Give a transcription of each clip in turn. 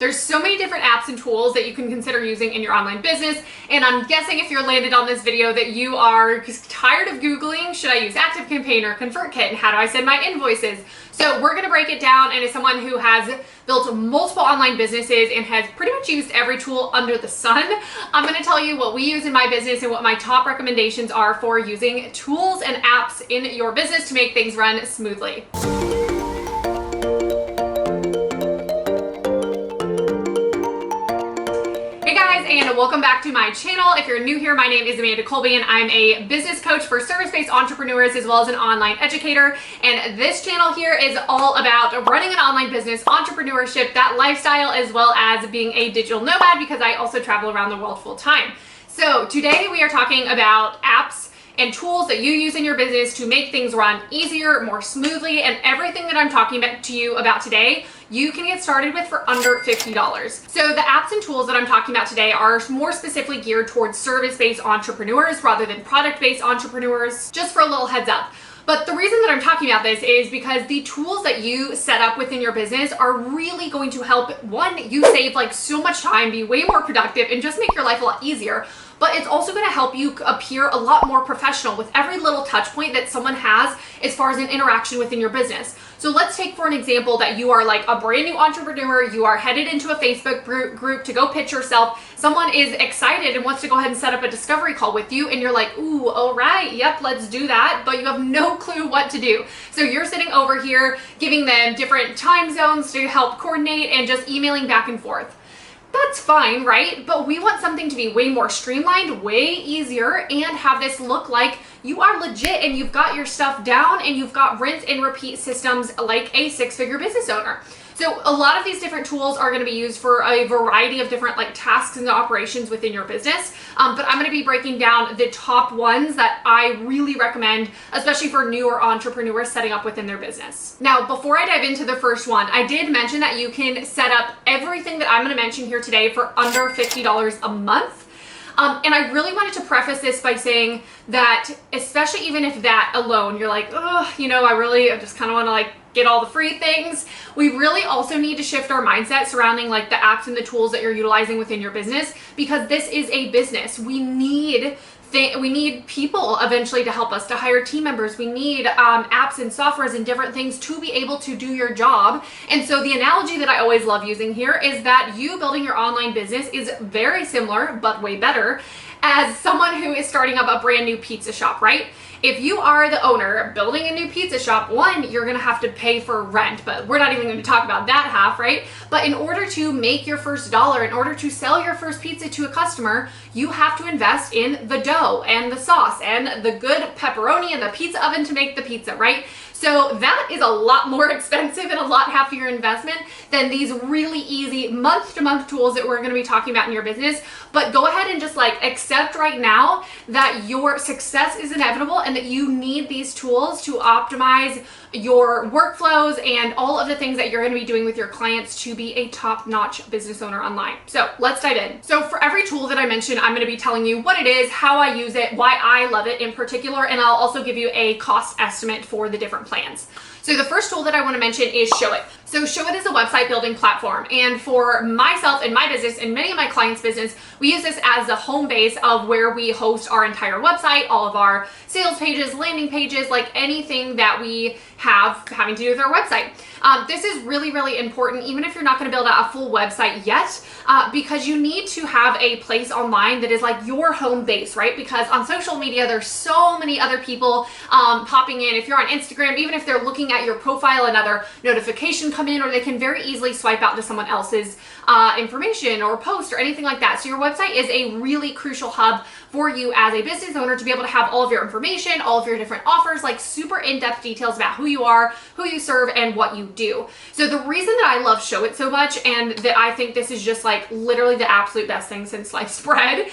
There's so many different apps and tools that you can consider using in your online business, and I'm guessing if you're landed on this video that you are tired of Googling, should I use ActiveCampaign or ConvertKit, and how do I send my invoices? So we're gonna break it down, and as someone who has built multiple online businesses and has pretty much used every tool under the sun, I'm gonna tell you what we use in my business and what my top recommendations are for using tools and apps in your business to make things run smoothly. And welcome back to my channel. If you're new here, my name is Kolbye, and I'm a business coach for service-based entrepreneurs as well as an online educator. And this channel here is all about running an online business, entrepreneurship, that lifestyle, as well as being a digital nomad, because I also travel around the world full time. So today we are talking about apps and tools that you use in your business to make things run easier, more smoothly, and everything that I'm talking to you about today, you can get started with for under $50. So the apps and tools that I'm talking about today are more specifically geared towards service-based entrepreneurs rather than product-based entrepreneurs, just for a little heads up. But the reason that I'm talking about this is because the tools that you set up within your business are really going to help, one, you save like so much time, be way more productive, and just make your life a lot easier. But it's also going to help you appear a lot more professional with every little touch point that someone has as far as an interaction within your business. So let's take for an example that you are like a brand new entrepreneur, you are headed into a Facebook group to go pitch yourself. Someone is excited and wants to go ahead and set up a discovery call with you, and you're like, ooh, all right, yep, let's do that. But you have no clue what to do. So you're sitting over here giving them different time zones to help coordinate and just emailing back and forth. That's fine, right? But we want something to be way more streamlined, way easier, and have this look like you are legit and you've got your stuff down and you've got rinse and repeat systems like a six-figure business owner. So a lot of these different tools are going to be used for a variety of different tasks and operations within your business. But I'm going to be breaking down the top ones that I really recommend, especially for newer entrepreneurs setting up within their business. Now, before I dive into the first one, I did mention that you can set up everything that I'm going to mention here today for under $50 a month. And I really wanted to preface this by saying that, especially even if that alone, you're like, oh, I just kind of want to get all the free things. We really also need to shift our mindset surrounding the apps and the tools that you're utilizing within your business, because this is a business. We need people eventually to help us, to hire team members. We need apps and softwares and different things to be able to do your job. And so the analogy that I always love using here is that you building your online business is very similar, but way better, as someone who is starting up a brand new pizza shop, right? If you are the owner building a new pizza shop, one, you're gonna have to pay for rent, but we're not even gonna talk about that half, right? But in order to make your first dollar, in order to sell your first pizza to a customer, you have to invest in the dough and the sauce and the good pepperoni and the pizza oven to make the pizza, right? So that is a lot more expensive and a lot heftier investment than these really easy month-to-month tools that we're going to be talking about in your business. But go ahead and just accept right now that your success is inevitable and that you need these tools to optimize your workflows and all of the things that you're going to be doing with your clients to be a top-notch business owner online. So let's dive in. So for every tool that I mentioned, I'm going to be telling you what it is, how I use it, why I love it in particular, and I'll also give you a cost estimate for the different plans. So the first tool that I want to mention is Showit. So Showit is a website building platform. And for myself and my business and many of my clients' business, we use this as the home base of where we host our entire website, all of our sales pages, landing pages, anything that we have having to do with our website. This is really, really important, even if you're not going to build out a full website yet, because you need to have a place online that is your home base, right? Because on social media, there's so many other people popping in. If you're on Instagram, even if they're looking at your profile, another notification come in, or they can very easily swipe out to someone else's information or post or anything like that. So your website is a really crucial hub for you as a business owner to be able to have all of your information, all of your different offers, super in-depth details about who you are, who you serve, and what you do. So the reason that I love Showit so much, and that I think this is just literally the absolute best thing since sliced bread,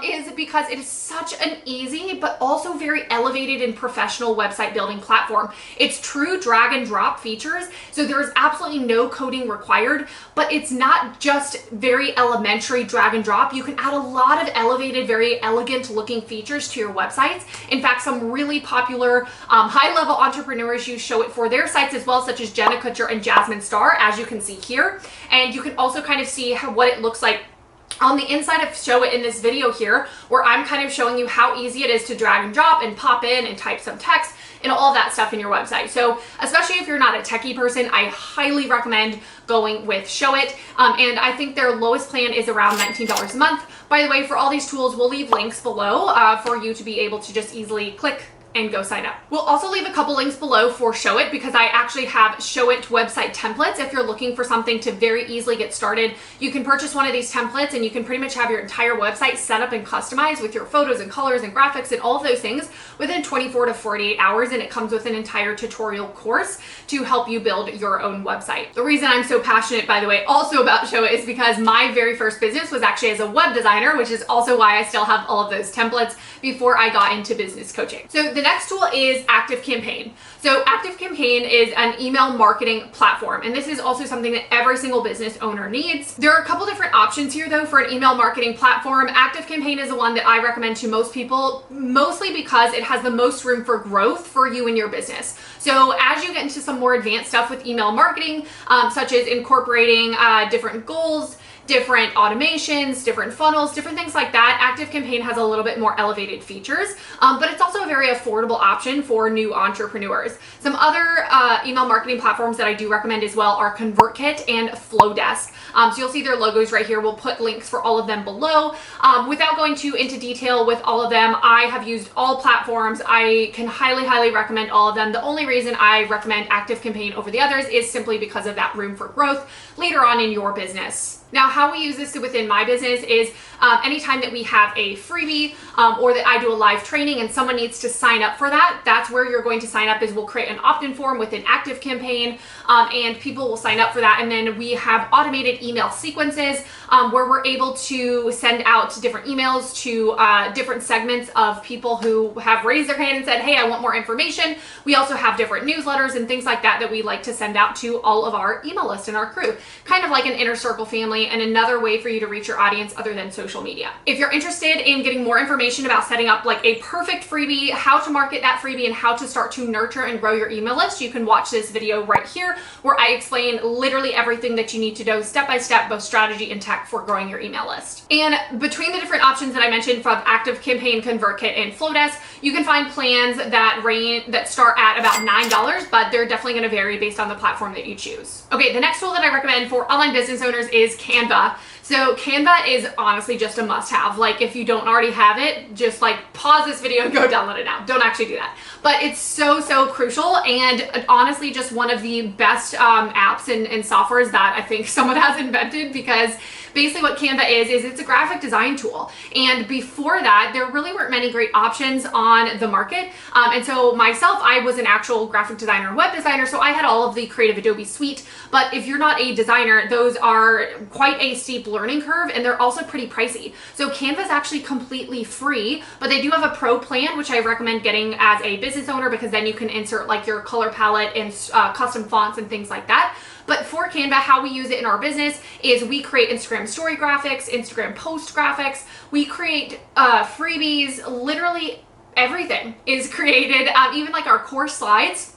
is because it is such an easy but also very elevated and professional website building platform. It's true true drag and drop features. So there's absolutely no coding required, but it's not just very elementary drag and drop. You can add a lot of elevated, very elegant looking features to your websites. In fact, some really popular high-level entrepreneurs use Showit for their sites as well, such as Jenna Kutcher and Jasmine Starr, as you can see here. And you can also kind of see what it looks like on the inside of Showit in this video here, where I'm kind of showing you how easy it is to drag and drop and pop in and type some text and all of that stuff in your website. So especially if you're not a techie person, I highly recommend going with Showit. And I think their lowest plan is around $19 a month. By the way, for all these tools, we'll leave links below for you to be able to just easily click and go sign up. We'll also leave a couple links below for Showit, because I actually have Showit website templates. If you're looking for something to very easily get started, you can purchase one of these templates and you can pretty much have your entire website set up and customized with your photos and colors and graphics and all of those things within 24 to 48 hours. And it comes with an entire tutorial course to help you build your own website. The reason I'm so passionate, by the way, also about Showit is because my very first business was actually as a web designer, which is also why I still have all of those templates before I got into business coaching. So the next tool is ActiveCampaign. So ActiveCampaign is an email marketing platform, and this is also something that every single business owner needs. There are a couple different options here though for an email marketing platform. ActiveCampaign is the one that I recommend to most people, mostly because it has the most room for growth for you and your business. So as you get into some more advanced stuff with email marketing, such as incorporating different goals, different automations, different funnels, different things like that, ActiveCampaign has a little bit more elevated features, but it's also a very affordable option for new entrepreneurs. Some other email marketing platforms that I do recommend as well are ConvertKit and Flowdesk. So you'll see their logos right here. We'll put links for all of them below. Without going too into detail with all of them, I have used all platforms. I can highly recommend all of them. The only reason I recommend ActiveCampaign over the others is simply because of that room for growth later on in your business. Now, how we use this within my business is anytime that we have a freebie or that I do a live training and someone needs to sign up for that, that's where you're going to sign up. Is we'll create an opt-in form within ActiveCampaign and people will sign up for that. And then we have automated email sequences where we're able to send out different emails to different segments of people who have raised their hand and said, hey, I want more information. We also have different newsletters and things like that that we like to send out to all of our email list and our crew, kind of like an inner circle family, and another way for you to reach your audience other than social media. If you're interested in getting more information about setting up like a perfect freebie, how to market that freebie, and how to start to nurture and grow your email list, you can watch this video right here where I explain literally everything that you need to know step by step, both strategy and tech, for growing your email list. And between the different options that I mentioned from ActiveCampaign, ConvertKit, and Flowdesk, you can find plans that start at about $9, but they're definitely going to vary based on the platform that you choose. Okay, the next tool that I recommend for online business owners is Canva. So Canva is honestly just a must-have. Like, if you don't already have it, just like pause this video and go download it now. Don't actually do that. But it's so crucial, and honestly just one of the best apps and softwares that I think someone has invented, because basically what Canva is it's a graphic design tool. And before that, there really weren't many great options on the market. And so myself, I was an actual graphic designer and web designer, so I had all of the creative Adobe suite. But if you're not a designer, those are quite a steep learning curve, and they're also pretty pricey. So Canva is actually completely free, but they do have a pro plan, which I recommend getting as a business owner, because then you can insert like your color palette and custom fonts and things like that. But for Canva, how we use it in our business is we create Instagram story graphics, Instagram post graphics. We create freebies. Literally everything is created, even like our course slides.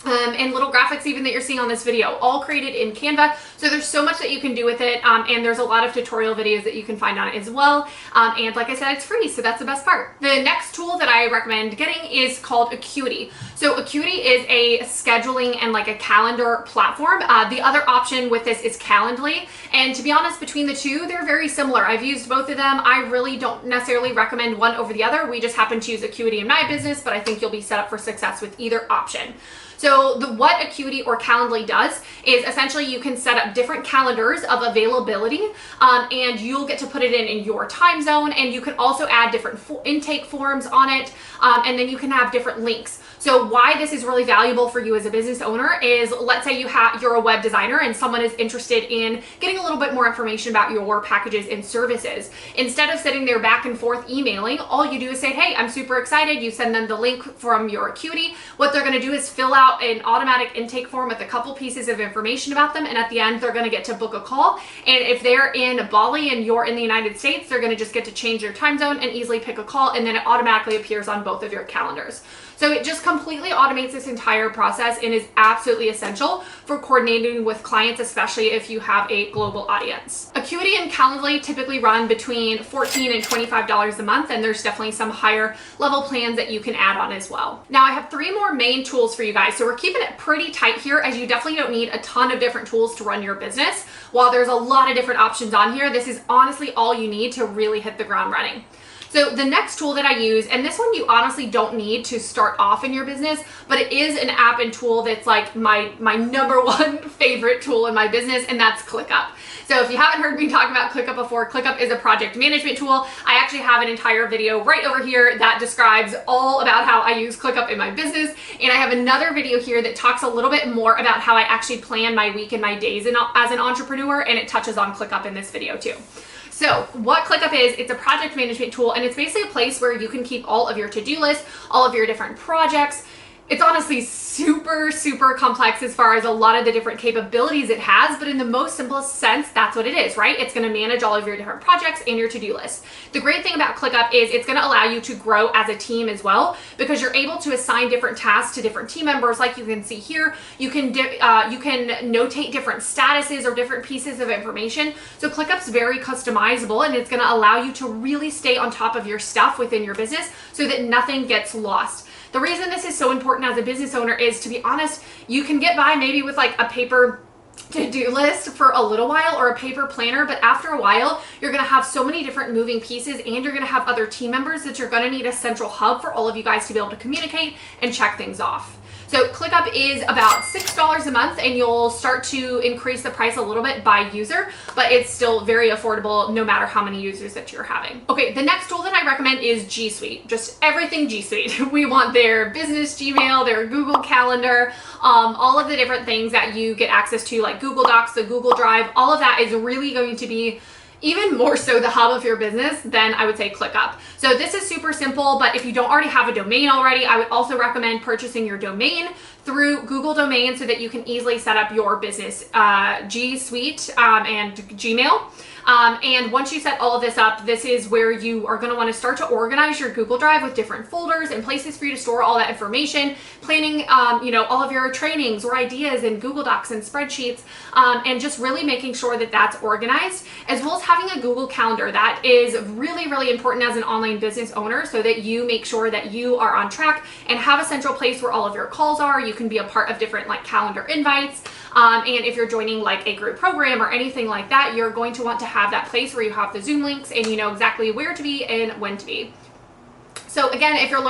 And little graphics even that you're seeing on this video, all created in Canva. So there's so much that you can do with it, and there's a lot of tutorial videos that you can find on it as well. And like I said, it's free, so that's the best part. The next tool that I recommend getting is called Acuity. So Acuity is a scheduling and like a calendar platform. The other option with this is Calendly, and to be honest, between the two, they're very similar. I've used both of them. I really don't necessarily recommend one over the other. We just happen to use Acuity in my business, but I think you'll be set up for success with either option. So what Acuity or Calendly does is essentially you can set up different calendars of availability, and you'll get to put it in your time zone, and you can also add different intake forms on it, and then you can have different links. So why this is really valuable for you as a business owner is, let's say you're a web designer and someone is interested in getting a little bit more information about your packages and services. Instead of sitting there back and forth emailing, all you do is say, hey, I'm super excited. You send them the link from your Acuity. What they're going to do is fill out out an automatic intake form with a couple pieces of information about them, and at the end they're going to get to book a call. And if they're in Bali and you're in the United States, they're going to just get to change their time zone and easily pick a call, and then it automatically appears on both of your calendars. So it just completely automates this entire process and is absolutely essential for coordinating with clients, especially if you have a global audience. Acuity and Calendly typically run between $14 and $25 a month, and there's definitely some higher level plans that you can add on as well. Now I have 3 more main tools for you guys. So we're keeping it pretty tight here, as you definitely don't need a ton of different tools to run your business. While there's a lot of different options on here, this is honestly all you need to really hit the ground running. So the next tool that I use, and this one you honestly don't need to start off in your business, but it is an app and tool that's like my number one favorite tool in my business, and that's ClickUp. So if you haven't heard me talk about ClickUp before, ClickUp is a project management tool. I actually have an entire video right over here that describes all about how I use ClickUp in my business. And I have another video here that talks a little bit more about how I actually plan my week and my days as an entrepreneur, and it touches on ClickUp in this video too. So what ClickUp is, it's a project management tool, and it's basically a place where you can keep all of your to-do lists, all of your different projects. It's honestly super, super complex as far as a lot of the different capabilities it has, but in the most simplest sense, that's what it is, right? It's gonna manage all of your different projects and your to-do list. The great thing about ClickUp is it's gonna allow you to grow as a team as well, because you're able to assign different tasks to different team members. Like you can see here, you can notate different statuses or different pieces of information. So ClickUp's very customizable, and it's gonna allow you to really stay on top of your stuff within your business so that nothing gets lost. The reason this is so important as a business owner is, to be honest, you can get by maybe with like a paper to-do list for a little while or a paper planner, but after a while, you're gonna have so many different moving pieces, and you're gonna have other team members that you're gonna need a central hub for all of you guys to be able to communicate and check things off. So ClickUp is about $6 a month, and you'll start to increase the price a little bit by user, but it's still very affordable no matter how many users that you're having. Okay, the next tool that I recommend is G Suite. Just everything G Suite. We want their business Gmail, their Google Calendar, all of the different things that you get access to, like Google Docs, the Google Drive. All of that is really going to be even more so the hub of your business than I would say ClickUp. So this is super simple, but if you don't already have a domain already, I would also recommend purchasing your domain through Google Domain so that you can easily set up your business G Suite and Gmail. And once you set all of this up, this is where you are going to want to start to organize your Google Drive with different folders and places for you to store all that information, planning, all of your trainings or ideas in Google Docs and spreadsheets, and just really making sure that that's organized, as well as having a Google Calendar. That is really, really important as an online business owner, so that you make sure that you are on track and have a central place where all of your calls are. You can be a part of different like calendar invites. And if you're joining like a group program or anything like that, you're going to want to have that place where you have the Zoom links and you know exactly where to be and when to be. So again, if you're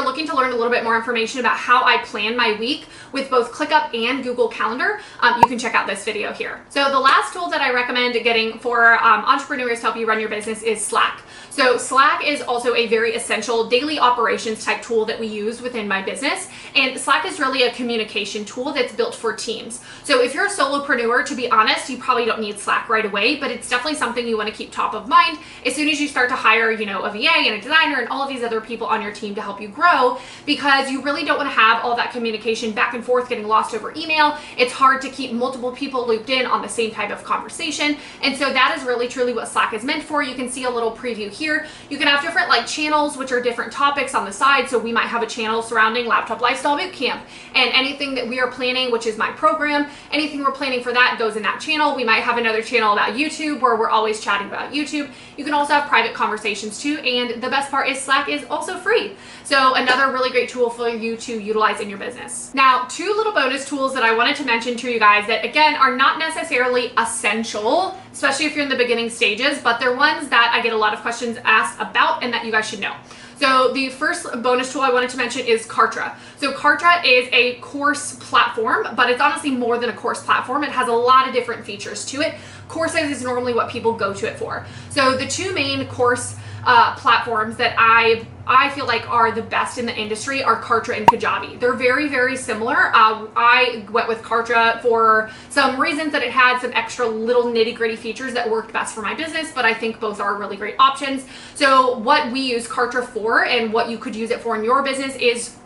looking to learn a little bit more information about how I plan my week with both ClickUp and Google Calendar, you can check out this video here. So the last tool that I recommend getting for entrepreneurs to help you run your business is Slack. So Slack is also a very essential daily operations type tool that we use within my business. And Slack is really a communication tool that's built for teams. So if you're a solopreneur, to be honest, you probably don't need Slack right away, but it's definitely something you want to keep top of mind as soon as you start to hire, a VA and a designer and all of these other people on your team to help you grow, because you really don't want to have all that communication back and forth getting lost over email. It's hard to keep multiple people looped in on the same type of conversation. And so that is really truly what Slack is meant for. You can see a little preview here. You can have different like channels, which are different topics on the side. So we might have a channel surrounding Laptop Lifestyle Bootcamp, and anything that we are planning, which is my program, anything we're planning for that goes in that channel. We might have another channel about YouTube where we're always chatting about YouTube. You can also have private conversations too. And the best part is Slack is also free. So another really great tool for you to utilize in your business. Now, 2 little bonus tools that I wanted to mention to you guys that again are not necessarily essential, especially if you're in the beginning stages, but they're ones that I get a lot of questions asked about and that you guys should know. So the first bonus tool I wanted to mention is Kartra. So Kartra is a course platform, but it's honestly more than a course platform. It has a lot of different features to it. Courses is normally what people go to it for. So the 2 main course platforms that I feel like are the best in the industry are Kartra and Kajabi. They're very, very similar. I went with Kartra for some reasons that it had some extra little nitty-gritty features that worked best for my business, but I think both are really great options. So what we use Kartra for and what you could use it for in your business is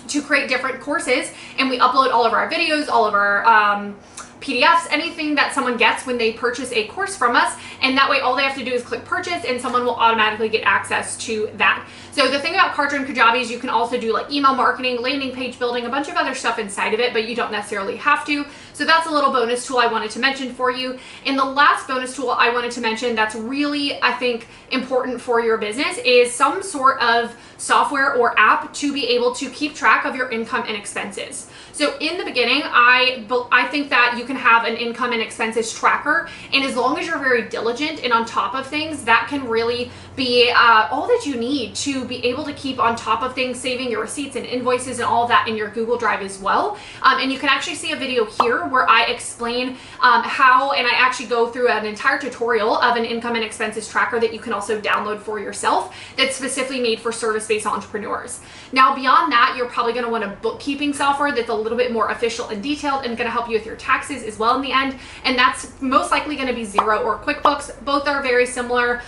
to create different courses, and we upload all of our videos, all of our PDFs, anything that someone gets when they purchase a course from us, and that way all they have to do is click purchase and someone will automatically get access to that. So the thing about Kartra and Kajabi is you can also do like email marketing, landing page building, a bunch of other stuff inside of it, but you don't necessarily have to. So that's a little bonus tool I wanted to mention for you. And the last bonus tool I wanted to mention that's really, I think, important for your business is some sort of software or app to be able to keep track of your income and expenses. So in the beginning, I think that you can have an income and expenses tracker, and as long as you're very diligent and on top of things, that can really be all that you need to be able to keep on top of things, saving your receipts and invoices and all of that in your Google Drive as well. And you can actually see a video here where I explain how, and I actually go through an entire tutorial of an income and expenses tracker that you can also download for yourself that's specifically made for service-based entrepreneurs. Now, beyond that, you're probably going to want a bookkeeping software that's a little bit more official and detailed and going to help you with your taxes as well in the end. And that's most likely going to be Xero or QuickBooks. Both are very similar.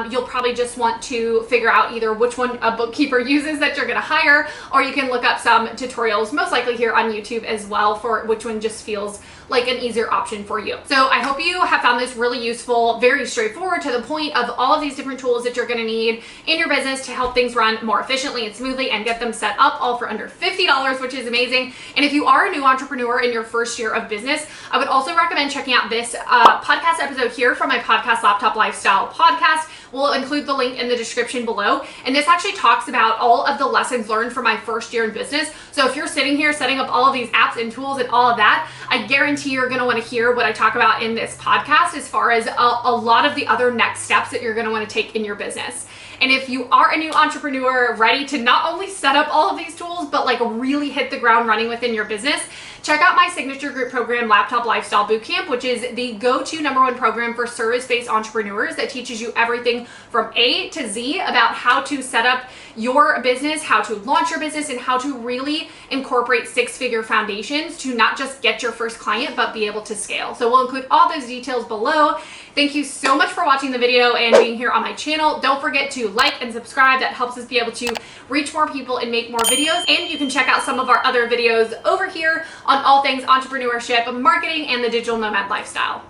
You'll probably just want to figure out either which one a bookkeeper uses that you're going to hire, or you can look up some tutorials, most likely here on YouTube as well, for which one just feels like an easier option for you. So I hope you have found this really useful, very straightforward, to the point of all of these different tools that you're going to need in your business to help things run more efficiently and smoothly and get them set up all for under $50, which is amazing. And if you are a new entrepreneur in your first year of business, I would also recommend checking out this podcast episode here from my podcast, Laptop Lifestyle Podcast. We'll include the link in the description below. And this actually talks about all of the lessons learned from my first year in business. So if you're sitting here setting up all of these apps and tools and all of that, I guarantee you're going to want to hear what I talk about in this podcast as far as a lot of the other next steps that you're going to want to take in your business. And if you are a new entrepreneur ready to not only set up all of these tools, but like really hit the ground running within your business, check out my signature group program, Laptop Lifestyle Bootcamp, which is the go-to #1 program for service-based entrepreneurs that teaches you everything from A to Z about how to set up your business, how to launch your business, and how to really incorporate six-figure foundations to not just get your first client, but be able to scale. So we'll include all those details below. Thank you so much for watching the video and being here on my channel. Don't forget to like and subscribe. That helps us be able to reach more people and make more videos. And you can check out some of our other videos over here on all things entrepreneurship, marketing, and the digital nomad lifestyle.